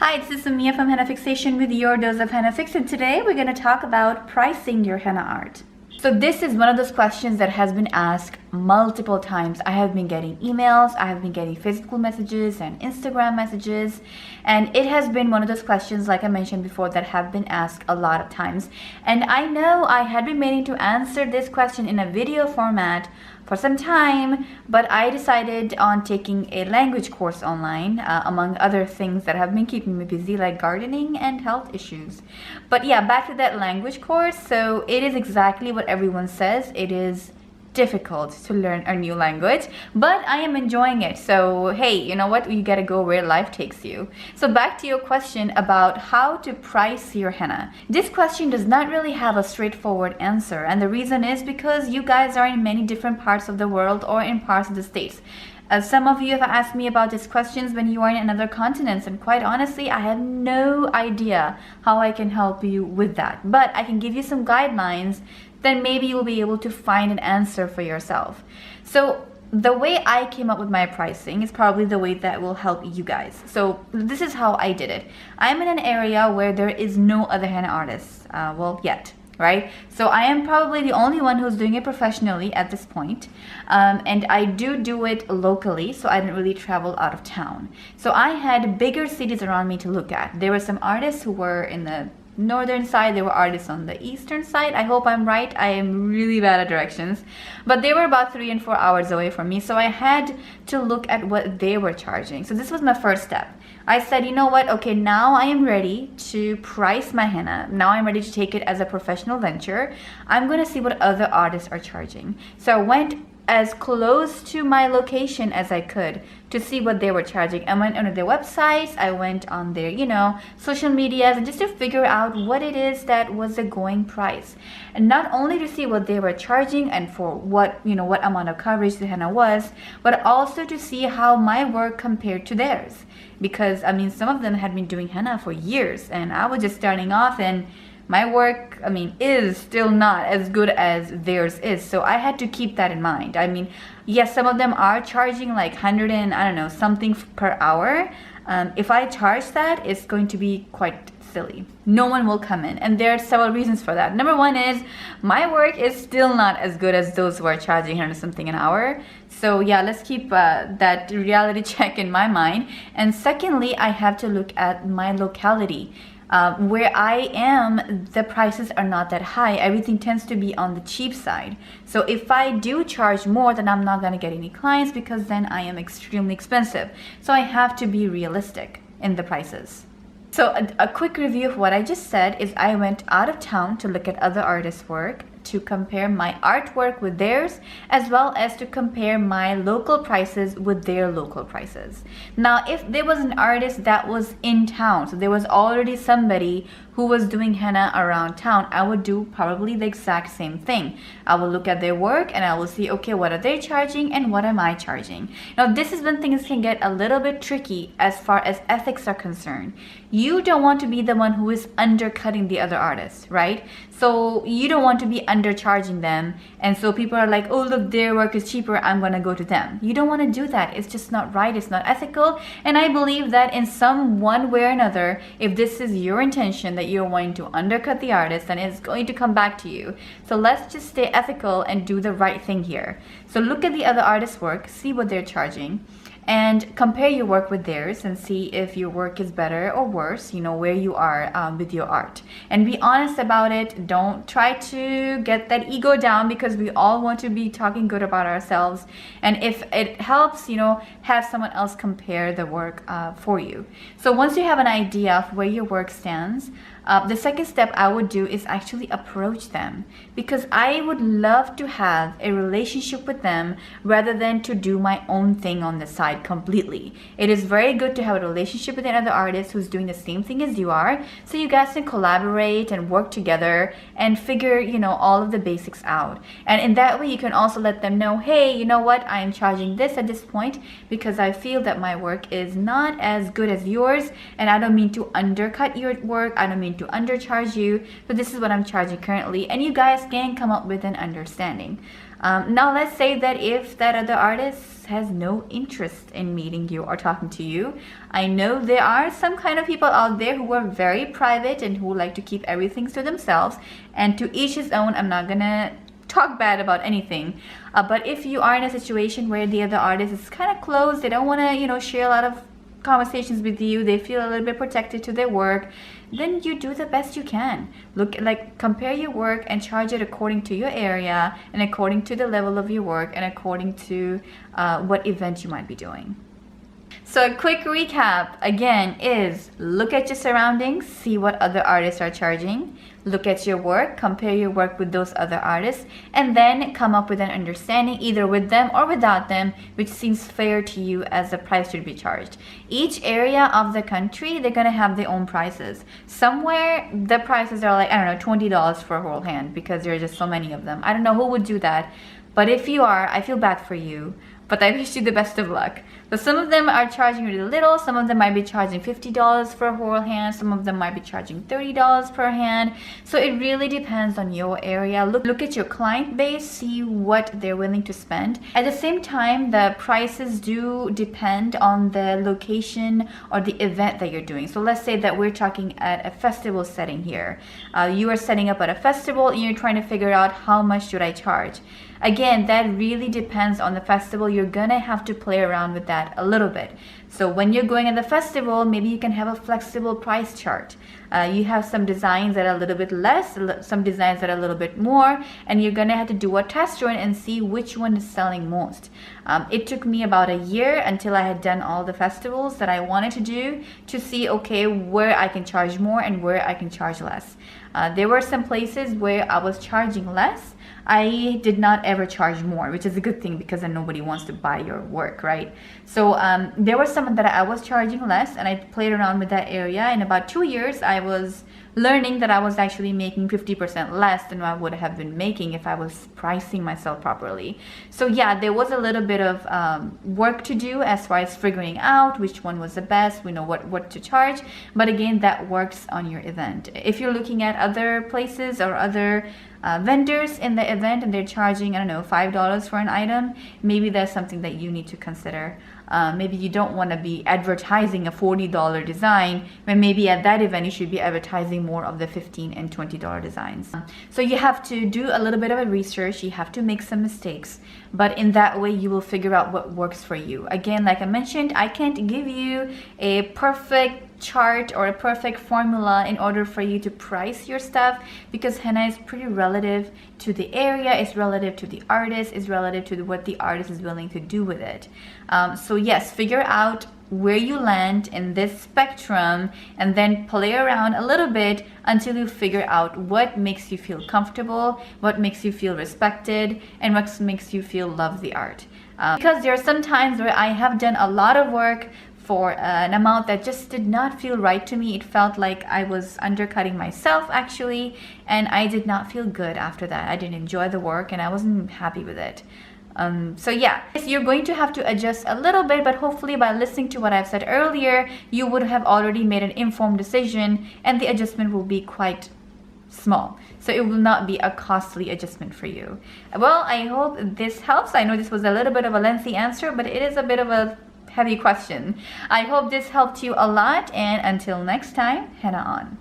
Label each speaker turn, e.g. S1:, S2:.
S1: Hi, this is Mia from Henna Fixation with your dose of Henna Fix, and today we're going to talk about pricing your henna art. So this is one of those questions that has been asked multiple times. I have been getting emails, I have been getting Facebook messages and Instagram messages, and it has been one of those questions, like I mentioned before, that have been asked a lot of times. And I know I had been meaning to answer this question in a video format for some time, but I decided on taking a language course online, among other things that have been keeping me busy, like gardening and health issues. But yeah, back to that language course. So it is exactly what everyone says. It is difficult to learn a new language, but I am enjoying it. So hey, you know what, you gotta go where life takes you. So back to your question about how to price your henna. This question does not really have a straightforward answer, and the reason is because you guys are in many different parts of the world or in parts of the states. Some of you have asked me about these questions when you are in another continents, and quite honestly, I have no idea how I can help you with that. But I can give you some guidelines, then maybe you'll be able to find an answer for yourself. So the way I came up with my pricing is probably the way that will help you guys. So this is how I did it. I'm in an area where there is no other henna artists, yet. Right? So I am probably the only one who's doing it professionally at this point. And I do it locally, so I didn't really travel out of town. So I had bigger cities around me to look at. There were some artists who were in the northern side, there were artists on the eastern side. I hope I'm right. I am really bad at directions, but they were about 3 and 4 hours away from me, so I had to look at what they were charging. So this was my first step. I said, you know what, okay, now I am ready to price my henna. Now I'm ready to take it as a professional venture. I'm going to see what other artists are charging. So I went as close to my location as I could to see what they were charging. I went on their websites, I went on their, social medias, and just to figure out what it is that was the going price. And not only to see what they were charging and for what amount of coverage the henna was, but also to see how my work compared to theirs. Because, some of them had been doing henna for years, and I was just starting off, and my work, is still not as good as theirs is. So I had to keep that in mind. Yes, some of them are charging like 100 and I don't know, something per hour. If I charge that, it's going to be quite silly. No one will come in. And there are several reasons for that. Number one is my work is still not as good as those who are charging 100 something an hour. So yeah, let's keep that reality check in my mind. And secondly, I have to look at my locality. Where I am, the prices are not that high. Everything tends to be on the cheap side. So if I do charge more, then I'm not going to get any clients, because then I am extremely expensive. So I have to be realistic in the prices. So a quick review of what I just said is I went out of town to look at other artists' work, to compare my artwork with theirs, as well as to compare my local prices with their local prices. Now, if there was an artist that was in town, so there was already somebody who was doing henna around town, I would do probably the exact same thing. I will look at their work and I will see, okay, what are they charging and what am I charging? Now, this is when things can get a little bit tricky as far as ethics are concerned. You don't want to be the one who is undercutting the other artists, right? So you don't want to be undercharging them, and so people are like, oh look, their work is cheaper, I'm gonna go to them. You don't want to do that. It's just not right. It's not ethical. And I believe that in some one way or another, if this is your intention, that you're wanting to undercut the artist, then it's going to come back to you. So let's just stay ethical and do the right thing here. So look at the other artist's work, see what they're charging, and compare your work with theirs and see if your work is better or worse, where you are with your art. And be honest about it. Don't try to get that ego down, because we all want to be talking good about ourselves. And if it helps, have someone else compare the work for you. So once you have an idea of where your work stands, the second step I would do is actually approach them, because I would love to have a relationship with them rather than to do my own thing on the side completely. It is very good to have a relationship with another artist who's doing the same thing as you are, so you guys can collaborate and work together and figure, all of the basics out. And in that way, you can also let them know, hey, you know what, I am charging this at this point because I feel that my work is not as good as yours, and I don't mean to undercut your work, I don't mean to undercharge you, but this is what I'm charging currently, and you guys can come up with an understanding. Now let's say that if that other artist has no interest in meeting you or talking to you. I know there are some kind of people out there who are very private and who like to keep everything to themselves, and to each his own. I'm not gonna talk bad about anything, but if you are in a situation where the other artist is kind of closed, they don't want to share a lot of conversations with you, they feel a little bit protected to their work, then you do the best you can. Compare your work and charge it according to your area and according to the level of your work and according to what event you might be doing. So a quick recap again is: look at your surroundings, see what other artists are charging, look at your work, compare your work with those other artists, and then come up with an understanding either with them or without them which seems fair to you as the price should be charged. Each area of the country, they're gonna have their own prices. Somewhere the prices are like, I don't know, $20 for a whole hand because there are just so many of them. I don't know who would do that, but if you are, I feel bad for you, but I wish you the best of luck. So some of them are charging really little, some of them might be charging $50 for a whole hand, some of them might be charging $30 per hand. So it really depends on your area. Look at your client base, see what they're willing to spend. At the same time, the prices do depend on the location or the event that you're doing. So let's say that we're talking at a festival setting here. You are setting up at a festival and you're trying to figure out how much should I charge. Again, that really depends on the festival. You're gonna have to play around with that a little bit. So when you're going at the festival, maybe you can have a flexible price chart. You have some designs that are a little bit less, some designs that are a little bit more, and you're gonna have to do a test run and see which one is selling most. It took me about a year until I had done all the festivals that I wanted to do to see, okay, where I can charge more and where I can charge less. There were some places where I was charging less. I did not ever charge more, which is a good thing because then nobody wants to buy your work, right? So there were some that I was charging less, and I played around with that area. In about 2 years, I was learning that I was actually making 50% less than I would have been making if I was pricing myself properly. So yeah, there was a little bit of work to do as far as figuring out which one was the best, we know what to charge. But again, that works on your event. If you're looking at other places or other vendors in the event and they're charging, I don't know, $5 for an item, maybe that's something that you need to consider. Maybe you don't want to be advertising a $40 design when maybe at that event you should be advertising more of the $15 and $20 designs. So you have to do a little bit of a research, you have to make some mistakes, but in that way you will figure out what works for you. Again, like I mentioned, I can't give you a perfect chart or a perfect formula in order for you to price your stuff, because henna is pretty relative to the area, it's relative to the artist, it's relative to what the artist is willing to do with it. So yes, figure out where you land in this spectrum and then play around a little bit until you figure out what makes you feel comfortable, what makes you feel respected, and what makes you feel love the art. Because there are some times where I have done a lot of work for an amount that just did not feel right to me. It felt like I was undercutting myself actually, and I did not feel good after that. I didn't enjoy the work and I wasn't happy with it. So yeah, you're going to have to adjust a little bit, but hopefully by listening to what I've said earlier, you would have already made an informed decision and the adjustment will be quite small. So it will not be a costly adjustment for you. Well, I hope this helps. I know this was a little bit of a lengthy answer, but it is a bit of a heavy question. I hope this helped you a lot, and until next time, henna on.